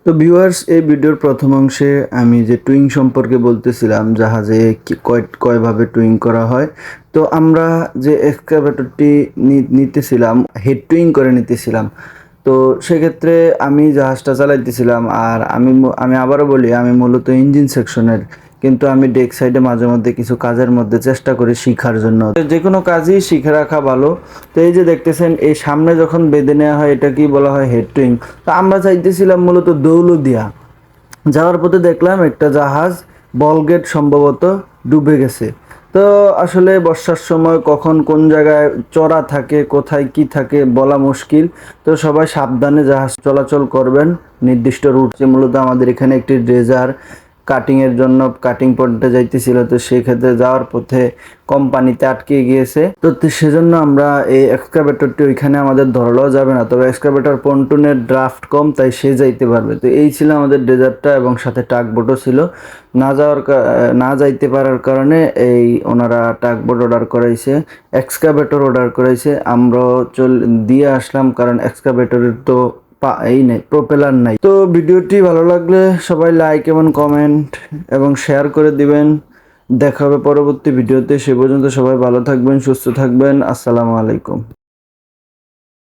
তো ভিউয়ার্স, এই ভিডিওর প্রথম অংশে আমি যে টুইং সম্পর্কে বলতেছিলাম, জাহাজে কয়ভাবে টুইং করা হয়। তো আমরা যে এক্সকাভেটরটি নিতেছিলাম, হেড টুইং করে নিতেছিলাম। তো সেক্ষেত্রে আমি জাহাজটা চালাইতেছিলাম, আর আমি আবারও বলি, আমি মূলত ইঞ্জিন সেকশনের, কিন্তু আমি ডেক সাইডে মাঝে মধ্যে কিছু কাজের মধ্যে চেষ্টা করি শিখার জন্য। যে কোনো কাজই শিখে রাখা ভালো। তো এই যে দেখতেছেন, এই সামনে যখন বেঁধে নেওয়া হয়, এটা কি বলা হয়? হেড টুইং। তো আমরা চাইতেছিলাম মূলত দৌলতদিয়া যাওয়ার পথে দেখলাম একটা জাহাজ, বলগেট সম্ভবত, ডুবে গেছে। তো আসলে বর্ষার সময় কখন কোন জায়গায় চড়া থাকে, কোথায় কি থাকে বলা মুশকিল। তো সবাই সাবধানে জাহাজ চলাচল করবেন নির্দিষ্ট রুট। যে মূলত আমাদের এখানে একটি ড্রেজার কাটিংয়ের জন্য কাটিং পয়েন্টে যাইতেছিল, তো সেক্ষেত্রে যাওয়ার পথে কোম্পানিতে আটকে গিয়েছে। তো সেজন্য আমরা এই এক্সকাভেটরটি ওইখানে আমাদের ধরলেও যাবে না, তবে এক্সকাভেটর পন্টুনের ড্রাফট কম, তাই সে যাইতে পারবে। তো এই ছিল আমাদের ডেজার্টটা, এবং সাথে টাগবোটও ছিল। না যাইতে পারার কারণে এই ওনারা টাগবোট অর্ডার করাইছে, এক্সকাভেটর অর্ডার করাইছে। আমরাও দিয়ে আসলাম, কারণ এক্সকাভেটরের তো এই নেই, প্রপেলার নাই। তো ভিডিওটি ভালো লাগলে সবাই লাইক এবং কমেন্ট এবং শেয়ার করে দিবেন। দেখা হবে পরবর্তী ভিডিওতে। সে পর্যন্ত সবাই ভালো থাকবেন, সুস্থ থাকবেন। আসসালামু আলাইকুম।